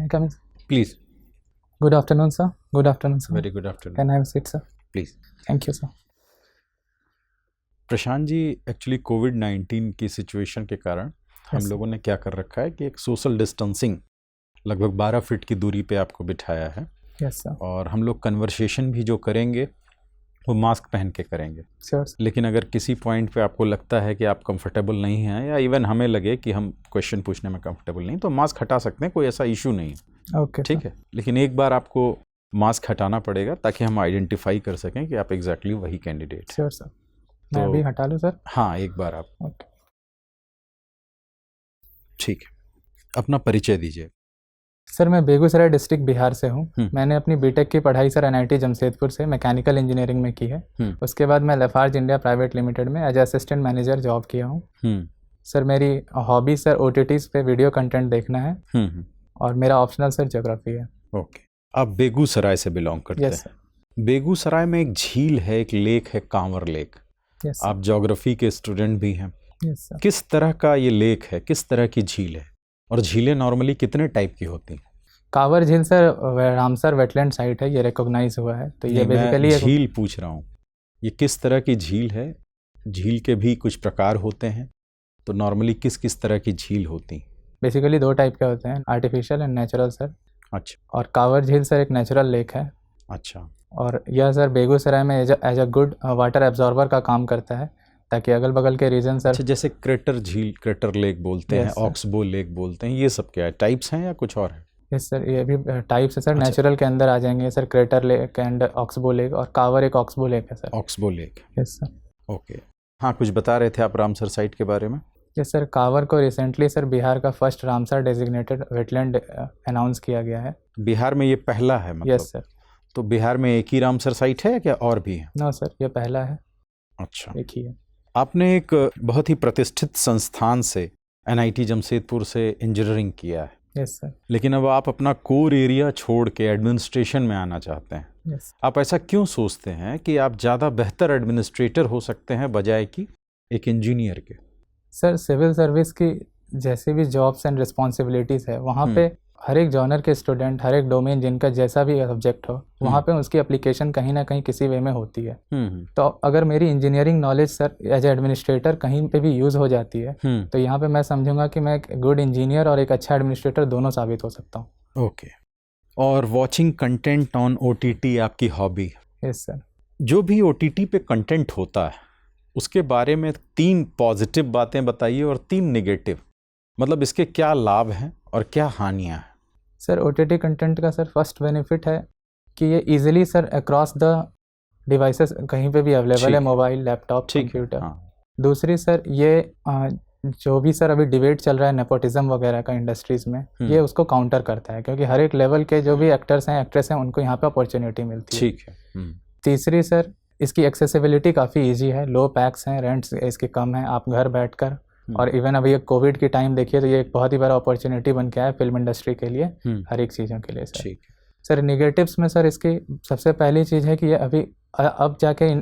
coming? Please. Good afternoon, sir. Good afternoon, sir. Very good afternoon. Can I have a seat, sir? Please. Thank you, sir. Prashant ji, actually कोविड-19 की situation के कारण हम लोगों ने क्या कर रखा है कि एक सोशल डिस्टेंसिंग लगभग 12 फीट की दूरी पे आपको बिठाया है। Yes, sir. और हम लोग कन्वर्सेशन भी जो करेंगे वो मास्क पहन के करेंगे। Sure, sir. लेकिन अगर किसी पॉइंट पे आपको लगता है कि आप कंफर्टेबल नहीं हैं या इवन हमें लगे कि हम क्वेश्चन पूछने में कंफर्टेबल नहीं, तो मास्क हटा सकते हैं, कोई ऐसा इशू नहीं है। Okay, ठीक है, लेकिन एक बार आपको मास्क हटाना पड़ेगा ताकि हम आइडेंटिफाई कर सकें कि आप एग्जैक्टली वही कैंडिडेट। Sure, sir. मैं अभी हटा लूँ, सर? हाँ, एक बार आप। Okay. ठीक है, अपना परिचय दीजिए। सर, मैं बेगूसराय डिस्ट्रिक्ट बिहार से हूँ। मैंने अपनी बीटेक की पढ़ाई सर NIT जमशेदपुर से मैकेनिकल इंजीनियरिंग में की है। उसके बाद मैं लेफार्ज इंडिया प्राइवेट लिमिटेड में एज असिस्टेंट मैनेजर जॉब किया हूँ। सर, मेरी हॉबी सर OTTs पे वीडियो कंटेंट देखना है और मेरा ऑप्शनल सर ज्योग्राफी है। ओके, आप बेगूसराय से बिलोंग करते हैं? Yes sir. बेगूसराय में एक झील है, एक लेक है, कांवर लेक। यस आप ज्योग्राफी के स्टूडेंट भी हैं। Yes sir. किस तरह का ये लेक है, किस तरह की झील है, और झीलें नॉर्मली कितने टाइप की होती हैं? कांवर झील सर रामसर वेटलैंड साइट है, ये रिकॉग्नाइज हुआ है। तो ये बेसिकली झील पूछ रहा हूँ, ये किस तरह की झील है? झील के भी कुछ प्रकार होते हैं, तो नॉर्मली किस किस तरह की झील होती हैं? बेसिकली 2 टाइप के होते हैं, आर्टिफिशियल एंड नेचुरल सर। अच्छा। और कांवर झील सर एक नेचुरल लेक है। अच्छा। और यह सर बेगूसराय में as a good water absorber का काम करता है, ताकि अगल बगल के रीजन सर। अच्छा, जैसे क्रेटर झील, क्रेटर लेक बोलते हैं, ऑक्सबो लेक बोलते हैं, ये सब क्या है, टाइप्स हैं या कुछ और है? यस सर, ये भी टाइप्स है सर। अच्छा। नेचुरल के अंदर आ जाएंगे sir crater lake and oxbow lake, और कांवर एक ऑक्सबो लेक है sir. Oxbow lake. Yes sir. Okay, हाँ, कुछ बता रहे थे आप रामसर साइट के बारे में? यस सर, कांवर को रिसेंटली सर बिहार का first Ramsar designated wetland announce किया गया है। बिहार में ये पहला है मतलब? Yes sir. तो बिहार में एक ही रामसर साइट है क्या और भी है? नो सर, ये पहला है। अच्छा, एक ही है। आपने एक बहुत ही प्रतिष्ठित संस्थान से NIT जमशेदपुर से इंजीनियरिंग किया है। Yes sir. लेकिन अब आप अपना कोर एरिया छोड़ के एडमिनिस्ट्रेशन में आना चाहते हैं। यस। आप ऐसा क्यों सोचते हैं कि आप ज़्यादा बेहतर एडमिनिस्ट्रेटर हो सकते हैं बजाय कि एक इंजीनियर के? सर, सिविल सर्विस की जैसे भी जॉब्स एंड रिस्पॉन्सिबिलिटीज़ है, वहाँ पे हर एक जॉनर के स्टूडेंट, हर एक डोमेन जिनका जैसा भी सब्जेक्ट हो, वहाँ पे उसकी एप्लीकेशन कहीं ना कहीं किसी वे में होती है। तो अगर मेरी engineering knowledge sir as administrator कहीं पे भी यूज़ हो जाती है, तो यहाँ पे मैं समझूंगा कि मैं एक गुड इंजीनियर और एक अच्छा एडमिनिस्ट्रेटर दोनों साबित हो सकता हूँ। ओके। और वॉचिंग कंटेंट ऑन OTT आपकी हॉबी? Yes sir. जो भी OTT पे कंटेंट होता है उसके बारे में 3 पॉजिटिव बातें बताइए और 3 नेगेटिव, मतलब इसके क्या लाभ हैं और क्या हानियाँ हैं? सर, OTT कंटेंट का सर फर्स्ट बेनिफिट है कि ये easily sir across the devices कहीं पे भी अवेलेबल है, मोबाइल, लैपटॉप, कंप्यूटर। हाँ। दूसरी सर, ये जो भी सर अभी डिबेट चल रहा है नेपोटिज्म वगैरह का इंडस्ट्रीज में, ये उसको काउंटर करता है, क्योंकि हर एक लेवल के जो भी एक्टर्स हैं, एक्ट्रेस हैं, उनको यहाँ पे अपॉर्चुनिटी मिलती है। ठीक है। तीसरी सर, इसकी एक्सेसिबिलिटी काफ़ी ईजी है, लो पैक्स हैं, रेंट्स इसके कम हैं, आप घर बैठकर। और इवन अभी ये कोविड की टाइम देखिए तो ये एक बहुत ही बड़ा अपॉर्चुनिटी बन के आया फिल्म इंडस्ट्री के लिए, हर एक चीज़ों के लिए सर। ठीक। सर, निगेटिव्स में सर इसकी सबसे पहली चीज़ है कि ये अभी अब जाके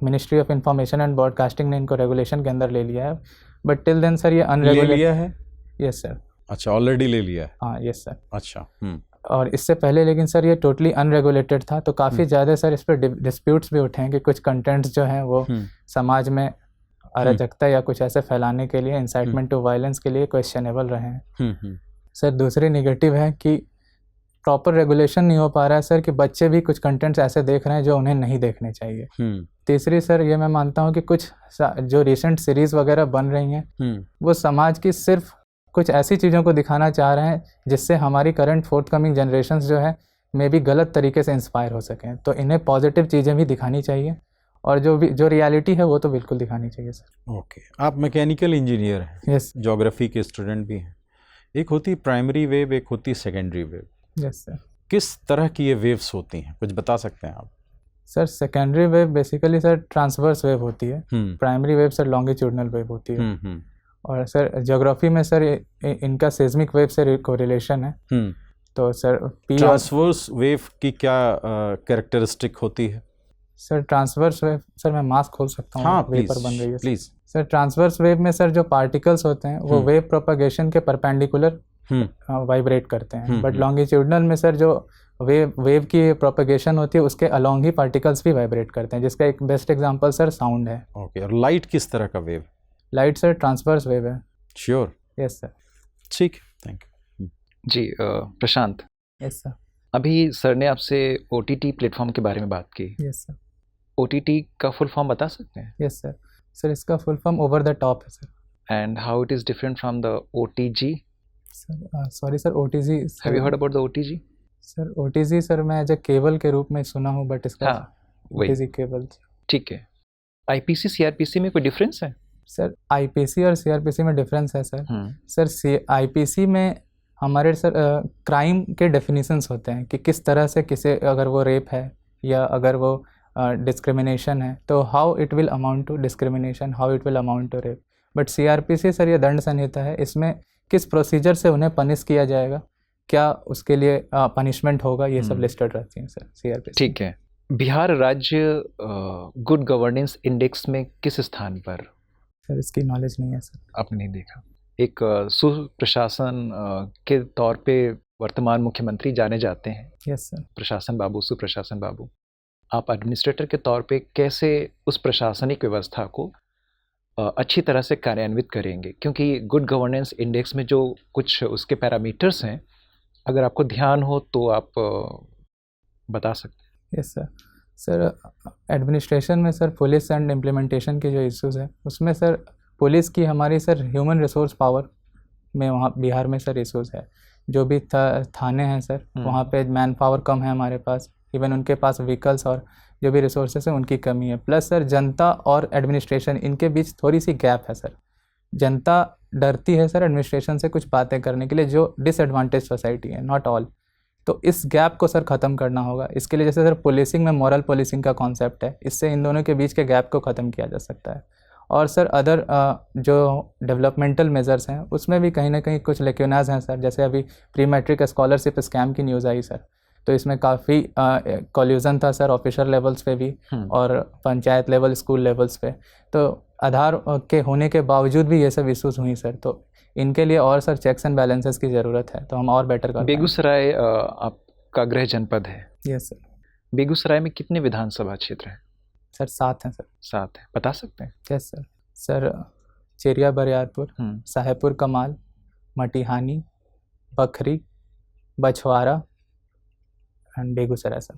ministry of information and broadcasting ने इनको रेगुलेशन के अंदर ले लिया है, बट टिल देन सर ये अनरेगुलेटेड लिया है। Yes sir. अच्छा, ऑलरेडी ले लिया है? हाँ, यस सर। अच्छा। और इससे पहले लेकिन सर ये टोटली अनरेगुलेटेड था, तो काफ़ी ज़्यादा सर इस पर डिस्प्यूट्स भी उठे हैं कि कुछ कंटेंट्स जो हैं वो समाज में अराजकता या कुछ ऐसे फैलाने के लिए, इंसाइटमेंट टू वायलेंस के लिए क्वेश्चनेबल रहे हैं। सर, दूसरी नेगेटिव है कि प्रॉपर रेगुलेशन नहीं हो पा रहा है सर, कि बच्चे भी कुछ कंटेंट्स ऐसे देख रहे हैं जो उन्हें नहीं देखने चाहिए। तीसरी सर, ये मैं मानता हूँ कि कुछ जो रिसेंट सीरीज़ वगैरह बन रही हैं वो समाज की सिर्फ कुछ ऐसी चीज़ों को दिखाना चाह रहे हैं जिससे हमारी करंट फोर्थकमिंग जनरेशन्स जो है मे भी गलत तरीके से इंस्पायर हो सकें। तो इन्हें पॉजिटिव चीज़ें भी दिखानी चाहिए, और जो रियलिटी है वो तो बिल्कुल दिखानी चाहिए सर। ओके। आप मैकेनिकल इंजीनियर हैं? यस। ज्योग्राफी के स्टूडेंट भी हैं। एक होती प्राइमरी वेव, एक होती सेकेंडरी वेव। Yes sir. किस तरह की ये वेव्स होती हैं, कुछ बता सकते हैं आप? Sir, secondary wave basically sir transverse wave होती है। Primary wave sir longitudinal wave होती है। और सर ज्योग्राफी में सर इनका सेस्मिक वेव से कोरिलेशन है। तो सर ट्रांसवर्स वेव की क्या कैरेक्टरिस्टिक होती है? सर, ट्रांसवर्स वेव, सर मैं मास्क खोल सकता हूँ? हाँ, पेपर बन रही है प्लीज। सर, ट्रांसवर्स वेव में सर जो पार्टिकल्स होते हैं वो वेव प्रोपगेशन के परपेंडिकुलर वाइब्रेट करते हैं, बट लॉन्गिट्यूडनल में सर जो वेव की प्रोपेगेशन होती है उसके अलोंग ही पार्टिकल्स भी वाइब्रेट करते हैं, जिसका एक बेस्ट एग्जांपल सर साउंड है। ओके, और लाइट किस तरह का wave? Light sir transverse wave है। श्योर? Yes sir. ठीक, thank you. Ji Prashant, yes sir. अभी सर ने आपसे OTT प्लेटफॉर्म के बारे में बात की। Yes sir. OTT का फुल फॉर्म बता सकते हैं? Yes sir. सर इसका full form over the top है sir. And how it is different from the OTG? Sir sorry sir, OTG। Have you heard about the OTG? Sir OTG sir मैं as a cable के रूप में सुना हूँ, but इसका वही OTG cable. ठीक है। IPC CRPC में कोई डिफरेंस है? सर IPC और CRPC में डिफरेंस है सर। सर IPC में हमारे सर क्राइम के डेफिनेशंस होते हैं कि किस तरह से किसे, अगर वो रेप है या अगर वो डिस्क्रिमिनेशन है, तो how it will amount to discrimination, how it will amount to rape. But CRPC sir ये दंड संहिता है, इसमें किस प्रोसीजर से उन्हें पनिश किया जाएगा, क्या उसके लिए पनिशमेंट होगा, ये सब लिस्टेड रहती हैं सर CRPC। ठीक है। बिहार राज्य गुड गवर्नेंस इंडेक्स में किस स्थान पर? सर इसकी नॉलेज नहीं है सर। आपने नहीं देखा। एक सुप्रशासन के तौर पे वर्तमान मुख्यमंत्री जाने जाते हैं। Yes sir. प्रशासन बाबू, सुप्रशासन बाबू। आप एडमिनिस्ट्रेटर के तौर पे कैसे उस प्रशासनिक व्यवस्था को अच्छी तरह से कार्यान्वित करेंगे? क्योंकि गुड गवर्नेंस इंडेक्स में जो कुछ उसके पैरामीटर्स हैं, अगर आपको ध्यान हो तो आप बता सकते हैं। Yes sir. सर एडमिनिस्ट्रेशन में सर पुलिस एंड इम्प्लीमेंटेशन के जो इश्यूज़ है उसमें सर पुलिस की हमारी सर ह्यूमन रिसोर्स पावर में वहाँ बिहार में सर इश्यूज़ है। जो भी थाने हैं सर वहाँ पे मैन पावर कम है हमारे पास, इवन उनके पास व्हीकल्स और जो भी रिसोर्सेस हैं उनकी कमी है। प्लस सर जनता और एडमिनिस्ट्रेशन इनके बीच थोड़ी सी गैप है सर। जनता डरती है सर एडमिनिस्ट्रेशन से कुछ बातें करने के लिए, जो डिसएडवांटेज सोसाइटी है, नॉट ऑल। तो इस गैप को सर ख़त्म करना होगा। इसके लिए जैसे सर पुलिसिंग में मॉरल पुलिसिंग का कॉन्सेप्ट है, इससे इन दोनों के बीच के गैप को ख़त्म किया जा सकता है। और सर अदर जो डेवलपमेंटल मेजर्स हैं उसमें भी कहीं ना कहीं कुछ लेक्यूनाज हैं सर। जैसे अभी प्री मैट्रिक स्कॉलरशिप स्कैम की न्यूज़ आई सर, तो इसमें काफ़ी कॉल्यूजन था सर ऑफिशियल लेवल्स पे भी और पंचायत लेवल, स्कूल लेवल्स पे। तो आधार के होने के बावजूद भी ये सब इश्यूज हुई सर। तो इनके लिए और सर चेक्स एंड बैलेंसेस की ज़रूरत है, तो हम और बेटर कर। बेगूसराय आपका गृह जनपद है? Yes sir. बेगूसराय में कितने विधानसभा क्षेत्र हैं? सर 7 हैं सर। 7 है, बता सकते हैं? Yes sir. Sir Cheria Bariyarpur, Sahebpur Kamal, Matihani, Bakhri, Bachhwara and Begusarai sir.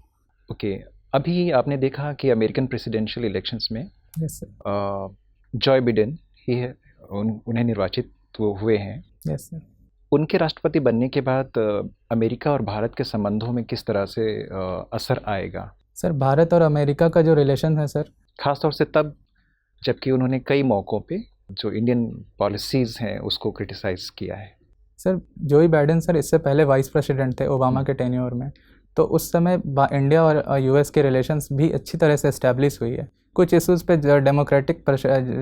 Okay. अभी आपने देखा कि अमेरिकन प्रेसिडेंशियल इलेक्शंस में यस सर जॉय बिडेन ही है, उन्हें निर्वाचित हुए हैं। Yes sir. उनके राष्ट्रपति बनने के बाद अमेरिका और भारत के संबंधों में किस तरह से असर आएगा? सर भारत और अमेरिका का जो रिलेशन है सर, ख़ास तौर से तब जबकि उन्होंने कई मौक़ों पे जो इंडियन पॉलिसीज़ हैं उसको क्रिटिसाइज़ किया है। सर जोई बाइडेन सर इससे पहले वाइस प्रेसिडेंट थे ओबामा के टेन्योर में, तो उस समय इंडिया और US के रिलेशंस भी अच्छी तरह से इस्टेब्लिश हुई है। कुछ इश्यूज़ पे जो डेमोक्रेटिक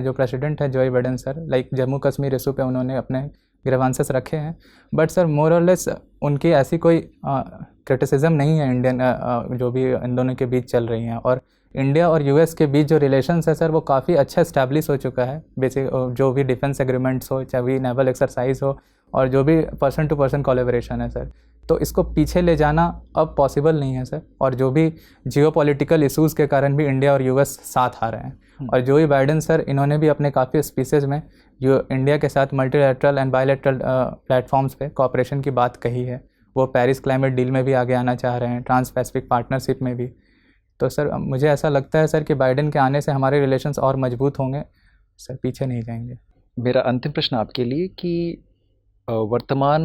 जो प्रेसिडेंट है जोई Biden sir, like Jammu Kashmir issue पे उन्होंने अपने ग्रीवांसेस रखे हैं, बट सर मोर और लेस उनकी ऐसी कोई क्रिटिसिज्म नहीं है इंडियन जो भी इन दोनों के बीच चल रही हैं। और इंडिया और US के बीच जो रिलेशंस है सर वो काफ़ी अच्छा इस्टेब्लिश हो चुका है। बेसिक जो भी डिफेंस एग्रीमेंट्स हो, चाहे भी नेवल एक्सरसाइज हो, और जो भी पर्सन टू पर्सन कोलैबोरेशन है सर, तो इसको पीछे ले जाना अब पॉसिबल नहीं है सर। और जो भी जियोपॉलिटिकल इश्यूज़ के कारण भी इंडिया और US साथ आ रहे हैं। और जोई बाइडेन सर इन्होंने भी अपने काफ़ी स्पीचेज़ में जो इंडिया के साथ मल्टीलैटरल एंड बायलैटरल प्लेटफॉर्म्स पे कोऑपरेशन की बात कही है। वो पेरिस क्लाइमेट डील में भी आगे आना चाह रहे हैं, ट्रांस पैसिफिक पार्टनरशिप में भी। तो सर मुझे ऐसा लगता है सर कि बाइडेन के आने से हमारे रिलेशंस और मजबूत होंगे सर, पीछे नहीं जाएंगे। मेरा अंतिम प्रश्न आपके लिए कि वर्तमान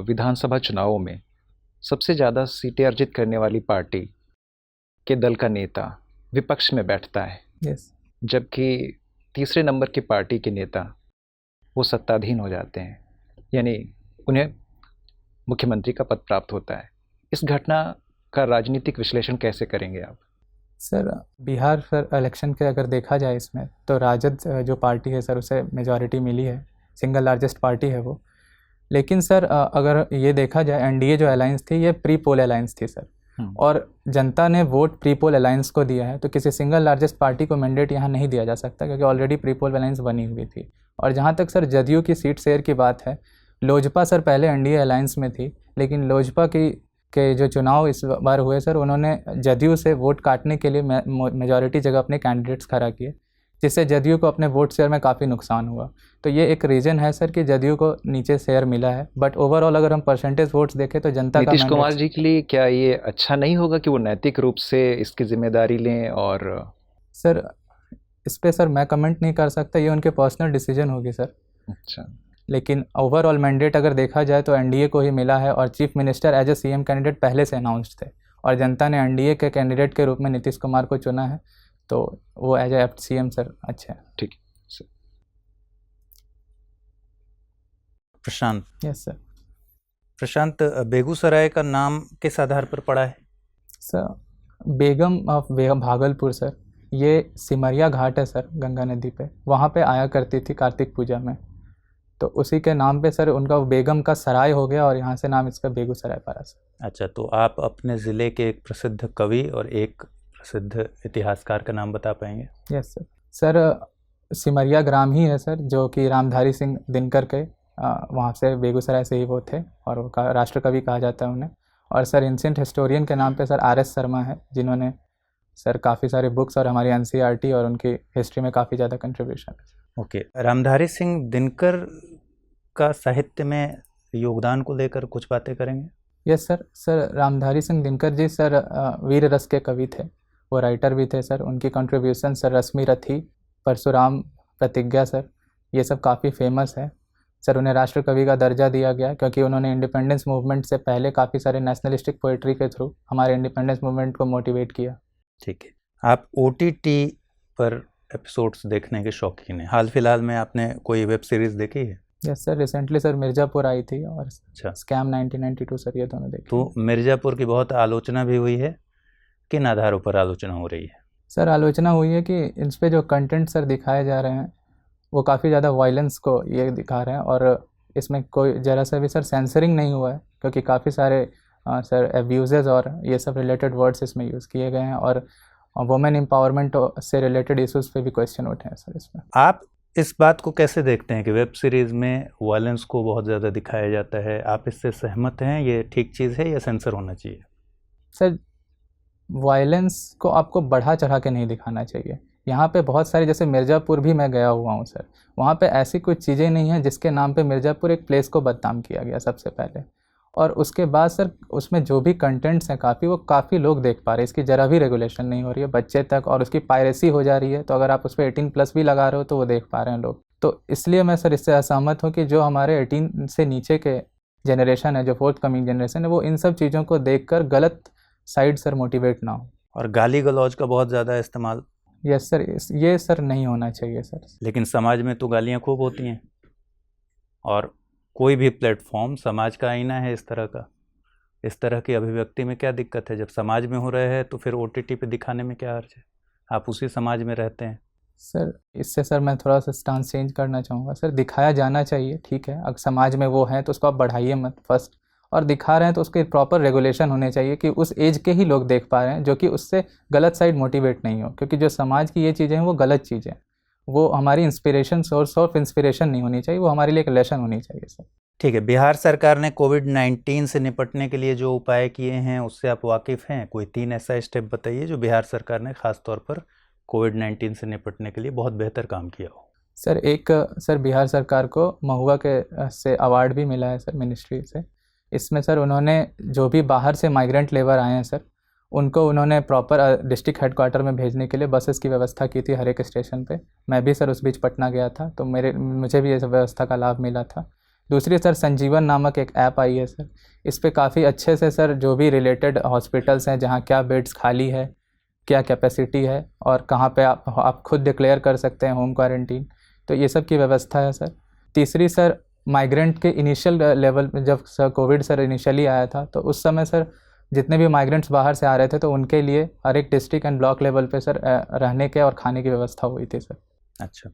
विधानसभा चुनावों में सबसे ज़्यादा सीटें अर्जित करने वाली पार्टी के दल का नेता विपक्ष में बैठता है, यस, जबकि तीसरे नंबर की पार्टी के नेता वो सत्ताधीन हो जाते हैं, यानी उन्हें मुख्यमंत्री का पद प्राप्त होता है। इस घटना का राजनीतिक विश्लेषण कैसे करेंगे आप? सर बिहार सर इलेक्शन के अगर देखा जाए इसमें, तो राजद जो पार्टी है सर उसे मेजॉरिटी मिली है, सिंगल लार्जेस्ट पार्टी है वो। लेकिन सर अगर ये देखा जाए एनडीए जो अलायंस थी ये प्री पोल अलायंस थी सर, और जनता ने वोट प्री पोल अलायंस को दिया है। तो किसी सिंगल लार्जेस्ट पार्टी को मैंडेट यहाँ नहीं दिया जा सकता, क्योंकि ऑलरेडी प्री पोल अलायंस बनी हुई थी। और जहाँ तक सर जदयू की सीट शेयर की बात है, लोजपा सर पहले एनडीए अलायंस में थी, लेकिन लोजपा के जो चुनाव इस बार हुए सर, उन्होंने जदयू से वोट काटने के लिए मेजॉरिटी जगह अपने कैंडिडेट्स खड़ा किए, जिससे जदयू को अपने वोट शेयर में काफ़ी नुकसान हुआ। तो ये एक रीज़न है सर कि जदयू को नीचे शेयर मिला है। बट ओवरऑल अगर हम परसेंटेज वोट्स देखें तो जनता का नीतीश कुमार जी के लिए क्या ये अच्छा नहीं होगा कि वो नैतिक रूप से इसकी जिम्मेदारी लें? और सर इस पे सर मैं कमेंट नहीं कर सकता, ये उनके पर्सनल डिसीजन होगी सर। अच्छा, लेकिन ओवरऑल मैंडेट अगर देखा जाए तो एनडीए को ही मिला है, और chief minister as a CM candidate पहले से अनाउंस्ड थे, और जनता ने एनडीए के कैंडिडेट के रूप में नीतीश कुमार को चुना है, तो वो एज ए सीएम सर अच्छे हैं। ठीक है। प्रशांत, यस सर। प्रशांत, बेगूसराय का नाम किस आधार पर पड़ा है? Sir Begum of Bhagalpur sir, ये सिमरिया घाट है सर गंगा नदी पे, वहाँ पे आया करती थी कार्तिक पूजा में, तो उसी के नाम पे सर उनका बेगम का सराय हो गया और यहाँ से नाम इसका बेगूसराय पड़ा सर। अच्छा, तो आप अपने ज़िले के एक प्रसिद्ध कवि और एक प्रसिद्ध इतिहासकार का नाम बता पाएंगे? Yes sir. सर सिमरिया ग्राम ही है सर, जो कि रामधारी सिंह दिनकर के वहाँ से बेगूसराय से ही वो थे, और वो राष्ट्र कवि कहा जाता है उन्हें। और सर एंशिएंट हिस्टोरियन के नाम पे सर आर.एस. शर्मा है, जिन्होंने सर काफ़ी सारे बुक्स और हमारी एनसीईआरटी और उनकी हिस्ट्री में काफ़ी ज़्यादा कंट्रीब्यूशन है। ओके, रामधारी सिंह दिनकर का साहित्य में योगदान को लेकर कुछ बातें करेंगे? Yes sir. Sir Ramdhari Singh Dinkar ji sir वीर रस के कवि थे, वो राइटर भी थे सर। उनकी कंट्रीब्यूशन सर रश्मि रथी, परशुराम प्रतिज्ञा सर, ये सब काफ़ी फेमस है सर। उन्हें राष्ट्र कवि का दर्जा दिया गया क्योंकि उन्होंने इंडिपेंडेंस मूवमेंट से पहले काफ़ी सारे नेशनलिस्टिक पोइट्री के थ्रू हमारे इंडिपेंडेंस मूवमेंट को मोटिवेट किया। ठीक है, आप OTT पर एपिसोड्स देखने के शौकीन हैं। हाल फिलहाल में आपने कोई वेब सीरीज़ देखी है? Yes sir, recently sir Mirzapur आई थी, और अच्छा स्कैम 1992 सर, ये दोनों देखे। तो मिर्ज़ापुर की बहुत आलोचना भी हुई है, किन आधारों पर आलोचना हो रही है? सर आलोचना हुई है कि इस पे जो कंटेंट सर दिखाए जा रहे हैं वो काफ़ी ज़्यादा वायलेंस को ये दिखा रहे हैं, और इसमें कोई ज़रा सा भी सर सेंसरिंग नहीं हुआ है, क्योंकि काफ़ी सारे सर एब्यूज़ेस और ये सब रिलेटेड वर्ड्स इसमें यूज़ किए गए हैं, और वुमेन एम्पावरमेंट से रिलेटेड इश्यूज़ पे भी क्वेश्चन उठे हैं सर इसमें। आप इस बात को कैसे देखते हैं कि वेब सीरीज़ में वायलेंस को बहुत ज़्यादा दिखाया जाता है? आप इससे सहमत हैं? ये ठीक चीज़ है या सेंसर होना चाहिए? सर वायलेंस को आपको बढ़ा चढ़ा के नहीं दिखाना चाहिए। यहाँ पे बहुत सारी, जैसे मिर्ज़ापुर भी मैं गया हुआ हूँ सर, वहाँ पे ऐसी कुछ चीज़ें नहीं हैं जिसके नाम पे मिर्ज़ापुर एक प्लेस को बदनाम किया गया सबसे पहले, और उसके बाद सर उसमें जो भी कंटेंट्स हैं वो काफ़ी लोग देख पा रहे हैं। इसकी ज़रा भी रेगुलेशन नहीं हो रही है, बच्चे तक, और उसकी पायरेसी हो जा रही है, तो अगर आप उस पर 18+ भी लगा रहे हो तो वो देख पा रहे हैं लोग। तो इसलिए मैं सर इससे असहमत हूँ कि जो हमारे 18 से नीचे के जनरेशन है, जो फोर्थ कमिंग जनरेशन है, वो इन सब चीज़ों को देख कर गलत साइड सर मोटिवेट ना हो। और गाली गलौज का बहुत ज़्यादा इस्तेमाल? यस सर, ये सर नहीं होना चाहिए सर। लेकिन समाज में तो गालियाँ खूब होती हैं, और कोई भी प्लेटफॉर्म समाज का आईना है इस तरह का। इस तरह की अभिव्यक्ति में क्या दिक्कत है? जब समाज में हो रहे हैं तो फिर OTT पे दिखाने में क्या हर्ज है? आप उसी समाज में रहते हैं। सर इससे सर मैं थोड़ा सा स्टांस चेंज करना चाहूँगा सर। दिखाया जाना चाहिए, ठीक है, अगर समाज में वो है तो उसको आप बढ़ाइए मत फर्स्ट, और दिखा रहे हैं तो उसके प्रॉपर रेगुलेशन होने चाहिए कि उस एज के ही लोग देख पा रहे हैं, जो कि उससे गलत साइड मोटिवेट नहीं हो, क्योंकि जो समाज की ये चीज़ें हैं वो गलत चीज़ें, वो हमारी इंस्पिरेशन, सोर्स ऑफ इंस्पिरेशन नहीं होनी चाहिए, वो हमारे लिए एक लेसन होनी चाहिए सर। ठीक है, बिहार सरकार ने कोविड-19 से निपटने के लिए जो उपाय किए हैं उससे आप वाकिफ़ हैं? कोई 3 ऐसा स्टेप बताइए जो बिहार सरकार ने ख़ास तौर पर कोविड-19 से निपटने के लिए बहुत बेहतर काम किया हो। सर एक सर बिहार सरकार को महुआ के से अवार्ड भी मिला है सर मिनिस्ट्री से। इसमें सर उन्होंने जो भी बाहर से माइग्रेंट लेबर आए हैं सर, उनको उन्होंने प्रॉपर डिस्ट्रिक्ट हेडक्वार्टर में भेजने के लिए बसेस की व्यवस्था की थी हर एक स्टेशन पे। मैं भी सर उस बीच पटना गया था, तो मुझे भी इस व्यवस्था का लाभ मिला था। दूसरी सर संजीवन नामक एक ऐप आई है सर, इस पे काफ़ी अच्छे से सर जो भी रिलेटेड हॉस्पिटल्स हैं, जहाँ क्या बेड्स खाली है, क्या कैपेसिटी है, और कहाँ पे आप खुद डिक्लेयर कर सकते हैं होम क्वारंटीन, तो ये सब की व्यवस्था है सर। तीसरी सर माइग्रेंट के इनिशियल लेवल में, जब सर कोविड सर इनिशियली आया था, तो उस समय सर जितने भी माइग्रेंट्स बाहर से आ रहे थे तो उनके लिए हर एक डिस्ट्रिक्ट एंड ब्लॉक लेवल पे सर रहने के और खाने की व्यवस्था हुई थी सर। अच्छा,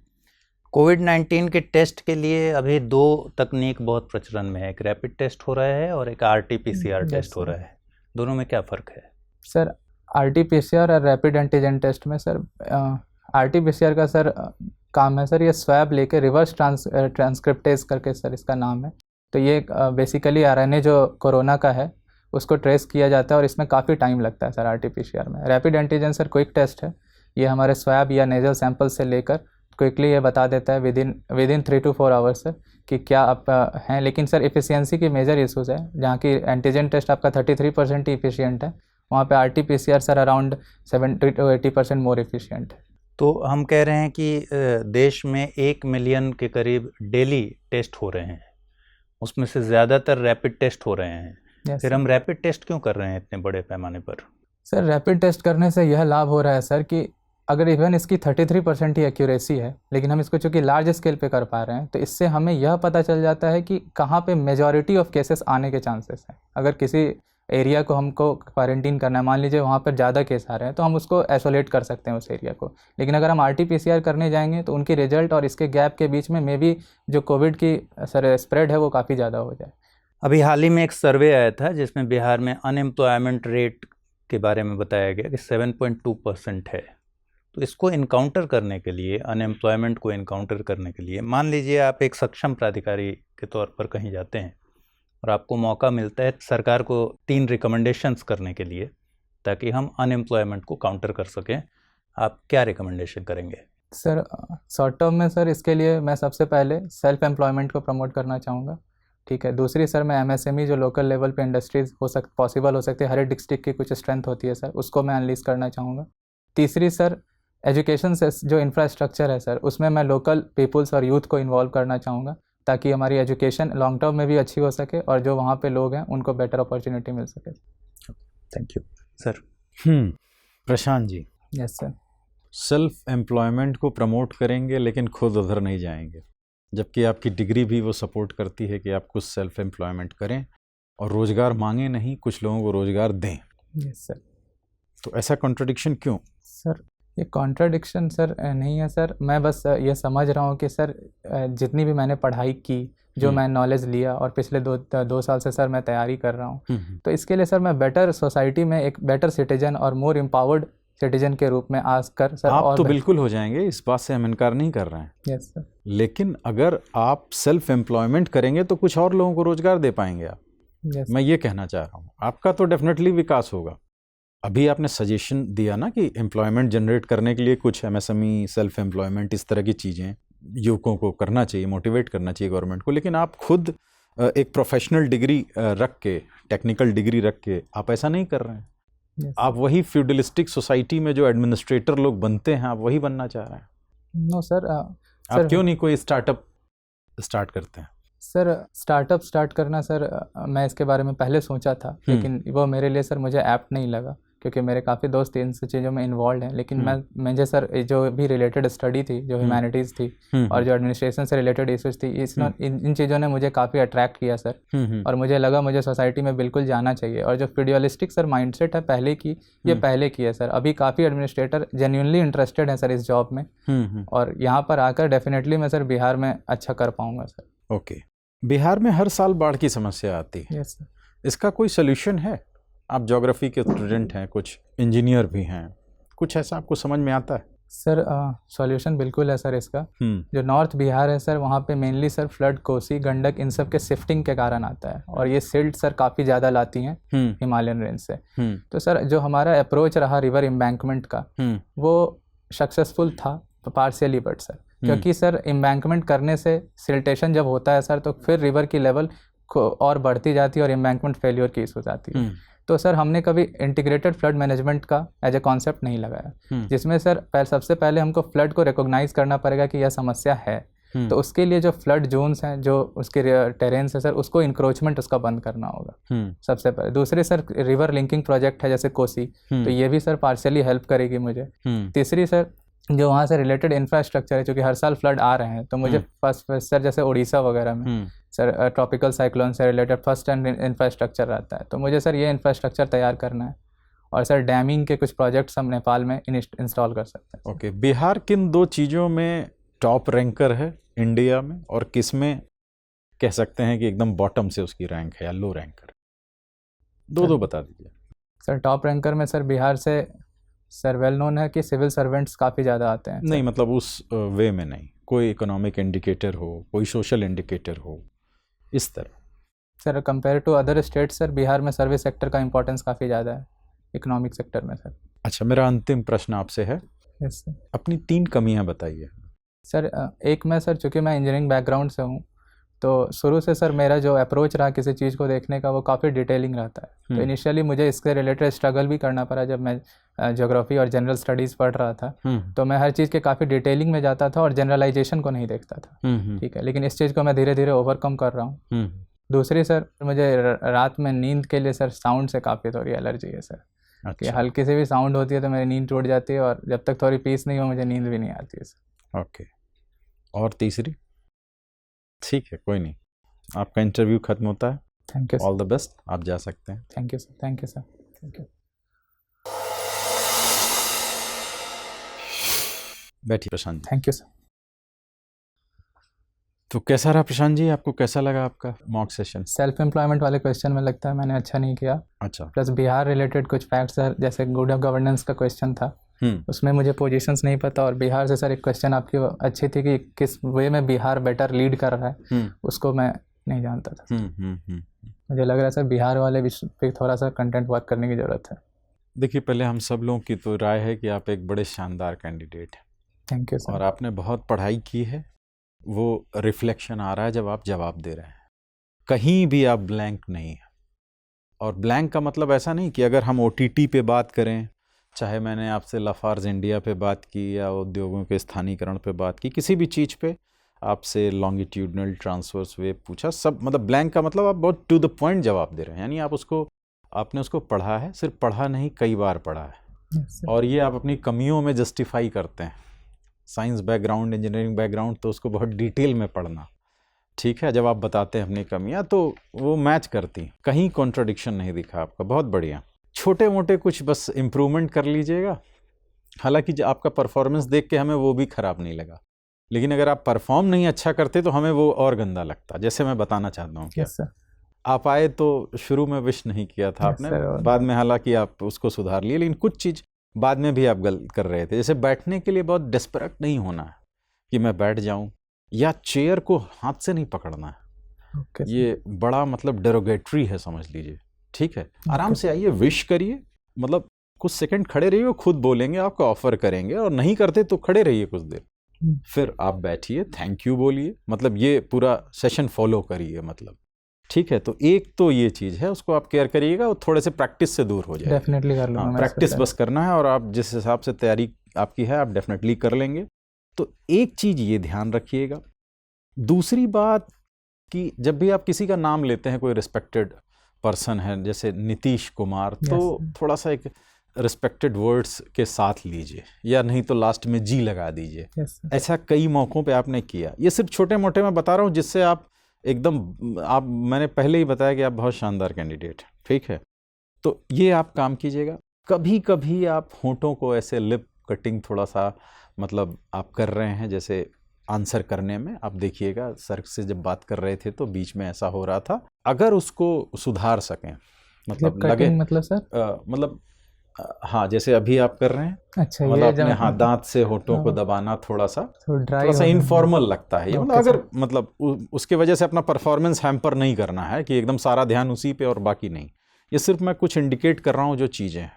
कोविड-19 के टेस्ट के लिए अभी 2 तकनीक बहुत प्रचलन में है, एक रैपिड टेस्ट हो रहा है और एक RT-PCR टेस्ट हो रहा है। दोनों में क्या फ़र्क है? सर RT-PCR और रैपिड एंटीजन टेस्ट में सर RT-PCR का सर काम है सर, ये स्वैब लेके रिवर्स ट्रांसक्रिप्टेज करके सर इसका नाम है, तो ये बेसिकली आरएनए जो कोरोना का है उसको ट्रेस किया जाता है और इसमें काफ़ी टाइम लगता है सर आरटीपीसीआर में। Rapid antigen sir quick test है, ये हमारे स्वैब या नेजल सैंपल से लेकर क्विकली ये बता देता है विदिन 3 to 4 आवर्स सर कि क्या आप हैं। लेकिन सर इफ़िशियंसी की मेजर इशूज़ है, जहाँ की एंटीजन टेस्ट आपका 33% ही इफिशियंट है, वहाँ पे RTPCR sir around 70 to 80% more efficient है। तो हम कह रहे हैं कि देश में 1 मिलियन के करीब डेली टेस्ट हो रहे हैं, उसमें से ज़्यादातर रैपिड टेस्ट हो रहे हैं। फिर हम रैपिड टेस्ट क्यों कर रहे हैं इतने बड़े पैमाने पर? सर रैपिड टेस्ट करने से यह लाभ हो रहा है सर कि अगर इवन इसकी 33% ही एक्यूरेसी है, लेकिन हम इसको चूँकि लार्ज स्केल पे कर पा रहे हैं, तो इससे हमें यह पता चल जाता है कि कहाँ पे मेजॉरिटी ऑफ केसेस आने के चांसेस हैं। अगर किसी एरिया को हमको क्वारंटीन करना है, मान लीजिए वहाँ पर ज़्यादा केस आ रहे हैं, तो हम उसको आइसोलेट कर सकते हैं उस एरिया को। लेकिन अगर हम आरटीपीसीआर करने जाएंगे तो उनकी रिजल्ट और इसके गैप के बीच में मे बी जो कोविड की सर स्प्रेड है वो काफ़ी ज़्यादा हो जाए। अभी हाल ही में एक सर्वे आया था जिसमें बिहार में अनएम्प्लॉयमेंट रेट के बारे में बताया गया कि 7.2% है। तो इसको इनकाउंटर करने के लिए, अनएम्प्लॉयमेंट को इनकाउंटर करने के लिए, मान लीजिए आप एक सक्षम प्राधिकारी के तौर पर कहीं जाते हैं और आपको मौका मिलता है सरकार को 3 रिकमेंडेशंस करने के लिए ताकि हम अनएम्प्लॉयमेंट को काउंटर कर सकें, आप क्या रिकमेंडेशन करेंगे? सर शॉर्ट टर्म में सर इसके लिए मैं सबसे पहले सेल्फ एम्प्लॉयमेंट को प्रमोट करना चाहूँगा, ठीक है। दूसरी सर मैं एमएसएमई जो लोकल लेवल पे इंडस्ट्रीज़ पॉसिबल हो सकती है, हर एक डिस्ट्रिक्ट की कुछ स्ट्रेंथ होती है सर, उसको मैं अनलीज करना चाहूँगा। तीसरी सर एजुकेशन से जो इंफ्रास्ट्रक्चर है सर, उसमें मैं लोकल पीपल्स और यूथ को इन्वॉल्व करना चाहूँगा ताकि हमारी एजुकेशन लॉन्ग टर्म में भी अच्छी हो सके और जो वहाँ पे लोग हैं उनको बेटर अपॉर्चुनिटी मिल सके। Thank you sir. Prashant ji. Yes sir. Self employment को प्रमोट करेंगे लेकिन खुद उधर नहीं जाएंगे, जबकि आपकी डिग्री भी वो सपोर्ट करती है कि आप कुछ सेल्फ एम्प्लॉयमेंट करें और रोज़गार मांगे नहीं, कुछ लोगों को रोज़गार दें। Yes sir. तो ऐसा कॉन्ट्रडिक्शन क्यों? सर ये कॉन्ट्रडिक्शन सर नहीं है सर, मैं बस ये समझ रहा हूँ कि सर जितनी भी मैंने पढ़ाई की, जो मैं नॉलेज लिया और पिछले 2 साल से सर मैं तैयारी कर रहा हूँ, तो इसके लिए सर मैं बेटर सोसाइटी में एक बेटर सिटीजन और मोर एम्पावर्ड सिटीजन के रूप में आज कर सर। आप और तो बिल्कुल हो जाएंगे, इस बात से हम इनकार नहीं कर रहे हैं। Yes sir. लेकिन अगर आप सेल्फ एम्प्लॉयमेंट करेंगे तो कुछ और लोगों को रोज़गार दे पाएंगे आप। यस मैं ये कहना चाह रहा हूँ, आपका तो डेफिनेटली विकास होगा। अभी आपने सजेशन दिया ना कि एम्प्लॉयमेंट जनरेट करने के लिए कुछ एमएसएमई, सेल्फ एम्प्लॉयमेंट, इस तरह की चीज़ें युवकों को करना चाहिए, मोटिवेट करना चाहिए गवर्नमेंट को। लेकिन आप खुद एक प्रोफेशनल डिग्री रख के, टेक्निकल डिग्री रख के आप ऐसा नहीं कर रहे हैं। Yes. आप वही फ्यूडलिस्टिक सोसाइटी में जो एडमिनिस्ट्रेटर लोग बनते हैं, आप वही बनना चाह रहे हैं। No sir. आप क्यों नहीं कोई स्टार्टअप स्टार्ट करते हैं? सर स्टार्टअप स्टार्ट करना सर मैं इसके बारे में पहले सोचा था, लेकिन वो मेरे लिए सर मुझे ऐप्ट नहीं लगा क्योंकि मेरे काफ़ी दोस्त इन सब चीज़ों में इन्वॉल्व हैं। लेकिन मुझे सर जो भी रिलेटेड स्टडी थी, जो ह्यूमैनिटीज़ थी और जो एडमिनिस्ट्रेशन से रिलेटेड इश्यूज थी, इन चीज़ों ने मुझे काफ़ी अट्रैक्ट किया सर। और मुझे लगा मुझे सोसाइटी में बिल्कुल जाना चाहिए। और जो फिडियलिस्टिक सर माइंडसेट है पहले की, ये पहले की है सर। अभी काफ़ी एडमिनिस्ट्रेटर जेन्युइनली इंटरेस्टेड हैं सर इस जॉब में, और यहाँ पर आकर डेफिनेटली मैं सर बिहार में अच्छा कर पाऊँगा सर। ओके। बिहार में हर साल बाढ़ की समस्या आती है। Yes sir. इसका कोई सोल्यूशन है? आप ज्योग्राफी के स्टूडेंट हैं, कुछ इंजीनियर भी हैं, कुछ ऐसा आपको समझ में आता है? सर सॉल्यूशन बिल्कुल है सर इसका। जो नॉर्थ बिहार है सर, वहाँ पे mainly sir flood, Kosi, Gandak, इन सब के शिफ्टिंग के कारण आता है और ये सिल्ट सर काफ़ी ज़्यादा लाती हैं हिमालयन रेंज से। तो सर जो हमारा अप्रोच रहा रिवर एम्बैंकमेंट का, वो सक्सेसफुल था पार्शियली, बट सर क्योंकि सर एम्बैंकमेंट करने से सिल्टेशन जब होता है सर, तो फिर रिवर की लेवल और बढ़ती जाती है और एम्बैंकमेंट फेलियर की इशूज आती है। तो सर हमने कभी इंटीग्रेटेड फ्लड मैनेजमेंट का एज ए कॉन्सेप्ट नहीं लगाया, जिसमें सर सबसे पहले हमको फ्लड को रिकॉग्नाइज करना पड़ेगा कि यह समस्या है। तो उसके लिए जो फ्लड जोन्स हैं, जो उसके टेरेन्स है सर, उसको इंक्रोचमेंट उसका बंद करना होगा सबसे पहले। दूसरे सर रिवर लिंकिंग प्रोजेक्ट है जैसे कोसी, तो ये भी सर पार्शियली हेल्प करेगी मुझे। तीसरी सर जो वहाँ से रिलेटेड इंफ्रास्ट्रक्चर है, क्योंकि हर साल फ्लड आ रहे हैं, तो मुझे फर्स्ट सर जैसे उड़ीसा वगैरह में सर ट्रॉपिकल साइक्लोन से रिलेटेड फर्स्ट एंड इंफ्रास्ट्रक्चर रहता है, तो मुझे सर ये इंफ्रास्ट्रक्चर तैयार करना है। और सर डैमिंग के कुछ प्रोजेक्ट्स हम नेपाल में इंस्टॉल कर सकते हैं। ओके। बिहार किन 2 चीज़ों में टॉप रैंकर है इंडिया में, और किस में कह सकते हैं कि एकदम बॉटम से उसकी रैंक है या लो रैंकर? दो बता दीजिए सर। टॉप रैंकर में सर बिहार से सर वेल नोन है कि सिविल सर्वेंट्स काफ़ी ज़्यादा आते हैं। नहीं, मतलब उस वे में नहीं, कोई इकोनॉमिक इंडिकेटर हो, कोई सोशल इंडिकेटर हो, इस तरह। Sir compare to other state sir Bihar में सर्विस सेक्टर का इंपॉर्टेंस काफ़ी ज़्यादा है इकोनॉमिक सेक्टर में सर। अच्छा, मेरा अंतिम प्रश्न आपसे है, यस सर। अपनी 3 कमियां बताइए। सर एक मैं सर चूँकि मैं इंजीनियरिंग बैकग्राउंड से हूँ तो शुरू से सर मेरा जो अप्रोच रहा किसी चीज़ को देखने का वो काफ़ी डिटेलिंग रहता है। तो इनिशियली मुझे इसके रिलेटेड स्ट्रगल भी करना पड़ा जब मैं ज्योग्राफी और जनरल स्टडीज़ पढ़ रहा था। तो मैं हर चीज़ के काफ़ी डिटेलिंग में जाता था और जनरलाइजेशन को नहीं देखता था। ठीक है, लेकिन इस चीज़ को मैं धीरे धीरे ओवरकम कर रहा हूँ। दूसरी सर मुझे रात में नींद के लिए सर साउंड से काफ़ी थोड़ी एलर्जी है सर। कि हल्की से भी साउंड होती है तो मेरी नींद टूट जाती है और जब तक थोड़ी पीस नहीं हो मुझे नींद भी नहीं आती है सर। ओके, और तीसरी? ठीक है, कोई नहीं, आपका इंटरव्यू खत्म होता है। Thank you, all the best, आप जा सकते हैं। Thank you sir, thank you sir, thank you. बैठिए Prashant ji. Thank you sir. तो कैसा रहा प्रशांत जी, आपको कैसा लगा आपका मॉक सेशन? सेल्फ एम्प्लॉयमेंट वाले क्वेश्चन में लगता है मैंने अच्छा नहीं किया। अच्छा। प्लस बिहार रिलेटेड कुछ फैक्ट्स सर, जैसे गुड गवर्नेंस का क्वेश्चन था, उसमें मुझे पोजीशन्स नहीं पता। और बिहार से सर एक क्वेश्चन आपकी अच्छी थी कि किस वे में बिहार बेटर लीड कर रहा है, उसको मैं नहीं जानता था। मुझे लग रहा है सर बिहार वाले विषय पे थोड़ा सा कंटेंट वर्क करने की ज़रूरत है। देखिए, पहले हम सब लोगों की तो राय है कि आप एक बड़े शानदार कैंडिडेट हैं। Thank you sir. और आपने बहुत पढ़ाई की है, वो रिफ्लेक्शन आ रहा है जब आप जवाब दे रहे हैं। कहीं भी आप ब्लैंक नहीं है। और ब्लैंक का मतलब ऐसा नहीं कि अगर हम OTT पे बात करें, चाहे मैंने आपसे लाफार्ज इंडिया पे बात की या उद्योगों के स्थानीकरण पे बात की, किसी भी चीज़ पे आपसे लॉन्गिट्यूडनल ट्रांसवर्स वेव पूछा, सब मतलब ब्लैंक का मतलब आप बहुत टू द पॉइंट जवाब दे रहे हैं। यानी आपने उसको पढ़ा है, सिर्फ पढ़ा नहीं कई बार पढ़ा है। और ये आप अपनी कमियों में जस्टिफाई करते हैं। साइंस बैकग्राउंड, इंजीनियरिंग बैकग्राउंड, तो उसको बहुत डिटेल में पढ़ना, ठीक है। जब आप बताते हैं अपनी कमियां तो वो मैच करती, कहीं कॉन्ट्रडिक्शन नहीं दिखा आपका, बहुत बढ़िया। छोटे मोटे कुछ बस इम्प्रूवमेंट कर लीजिएगा। हालांकि जो आपका परफॉर्मेंस देख के हमें वो भी ख़राब नहीं लगा, लेकिन अगर आप परफॉर्म नहीं अच्छा करते तो हमें वो और गंदा लगता। जैसे मैं बताना चाहता हूँ, यस सर। आप आए तो शुरू में विश नहीं किया था आपने, बाद में हालांकि आप उसको सुधार लिए, लेकिन कुछ चीज़ बाद में भी आप गलत कर रहे थे। जैसे बैठने के लिए बहुत डेस्परेट नहीं होना है कि मैं बैठ जाऊं, या चेयर को हाथ से नहीं पकड़ना है। ये बड़ा मतलब डेरोगेटरी है, समझ लीजिए, ठीक है। आराम से आइए, विश करिए, मतलब कुछ सेकंड खड़े रहिए, खुद बोलेंगे, आपको ऑफर करेंगे, और नहीं करते तो खड़े रहिए कुछ देर, फिर आप बैठिए, थैंक यू बोलिए, मतलब ये पूरा सेशन फॉलो करिए, मतलब ठीक है। तो एक तो ये चीज़ है, उसको आप केयर करिएगा, वो थोड़े से प्रैक्टिस से दूर हो जाए। डेफिनेटली कर लूँगा मैं, प्रैक्टिस बस करना है, और आप जिस हिसाब से तैयारी आपकी है आप डेफिनेटली कर लेंगे। तो एक चीज़ ये ध्यान रखिएगा। दूसरी बात कि जब भी आप किसी का नाम लेते हैं, कोई रिस्पेक्टेड पर्सन है जैसे नीतीश कुमार, तो थोड़ा सा एक रिस्पेक्टेड वर्ड्स के साथ लीजिए, या नहीं तो लास्ट में जी लगा दीजिए। ऐसा कई मौक़ों पे आपने किया। ये सिर्फ छोटे मोटे मैं बता रहा हूँ, जिससे आप एकदम मैंने पहले ही बताया कि आप बहुत शानदार कैंडिडेट हैं, ठीक है। तो ये आप काम कीजिएगा। कभी कभी आप होंठों को ऐसे लिप कटिंग थोड़ा सा मतलब आप कर रहे हैं, जैसे आंसर करने में आप देखिएगा, सर से जब बात कर रहे थे तो बीच में ऐसा हो रहा था। अगर उसको सुधार सकें, मतलब लगे, मतलब सर मतलब हाँ, जैसे अभी आप कर रहे हैं, अच्छा, मतलब अपने हाथ दांत से होठों को दबाना थोड़ा सा इनफॉर्मल लगता है ये, मतलब अगर मतलब उसके वजह से अपना परफॉर्मेंस हैम्पर नहीं करना है कि एकदम सारा ध्यान उसी पे और बाकी नहीं। ये सिर्फ मैं कुछ इंडिकेट कर रहा हूँ जो चीज़ें हैं।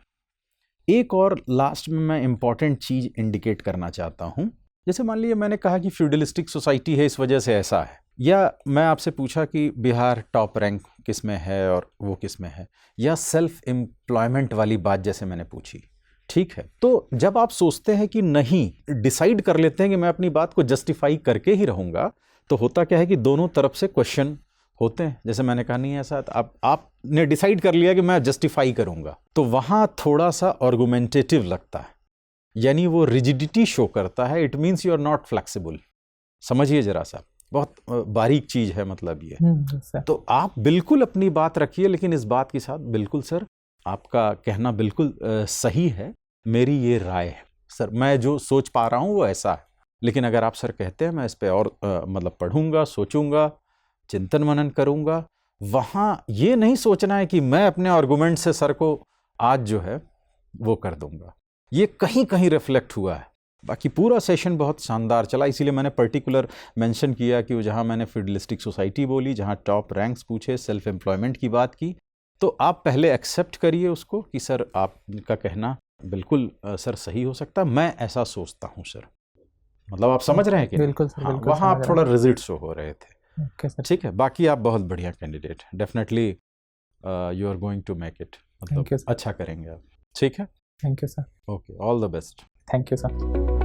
एक और लास्ट में मैं इंपॉर्टेंट चीज़ इंडिकेट करना चाहता हूँ। जैसे मान लीजिए मैंने कहा कि फ्यूडलिस्टिक सोसाइटी है, इस वजह से ऐसा है, या मैं आपसे पूछा कि बिहार टॉप रैंक किस में है और वो किस में है, या सेल्फ एम्प्लॉयमेंट वाली बात जैसे मैंने पूछी, ठीक है। तो जब आप सोचते हैं कि नहीं, डिसाइड कर लेते हैं कि मैं अपनी बात को जस्टिफाई करके ही रहूँगा, तो होता क्या है कि दोनों तरफ से क्वेश्चन होते हैं। जैसे मैंने कहा नहीं ऐसा, आपने डिसाइड कर लिया कि मैं जस्टिफाई करूँगा, तो वहाँ थोड़ा सा आर्गुमेंटेटिव लगता है, यानी वो रिजिडिटी शो करता है। It means you are not flexible. समझिए जरा सा, बहुत बारीक चीज़ है मतलब ये। तो आप बिल्कुल अपनी बात रखिए, लेकिन इस बात के साथ बिल्कुल सर आपका कहना बिल्कुल सही है, मेरी ये राय है सर, मैं जो सोच पा रहा हूँ वो ऐसा है। लेकिन अगर आप सर कहते हैं मैं इस पर और मतलब पढ़ूंगा, सोचूंगा, चिंतन मनन करूंगा, वहाँ ये नहीं सोचना है कि मैं अपने आर्गूमेंट से सर को आज जो है वो कर दूंगा। ये कहीं कहीं रिफ्लेक्ट हुआ है बाकी पूरा सेशन बहुत शानदार चला, इसीलिए मैंने पर्टिकुलर मेंशन किया कि जहाँ मैंने फिडेलिस्टिक सोसाइटी बोली, जहाँ टॉप रैंक्स पूछे, सेल्फ एम्प्लॉयमेंट की बात की, तो आप पहले एक्सेप्ट करिए उसको कि सर आपका कहना बिल्कुल सर सही हो सकता है, मैं ऐसा सोचता हूँ सर। मतलब आप समझ रहे हैं कि नहीं? बिल्कुल सर, हाँ, बिल्कुल वहाँ समझ आप रहा थोड़ा रिजल्ट शो हो रहे थे। हूँ। ओके सर, ठीक है, बाकी आप बहुत बढ़िया candidate, definitely you are going to make it, thank you मतलब सर, अच्छा करेंगे आप। ठीक है, thank you sir, okay, all the best. Thank you sir.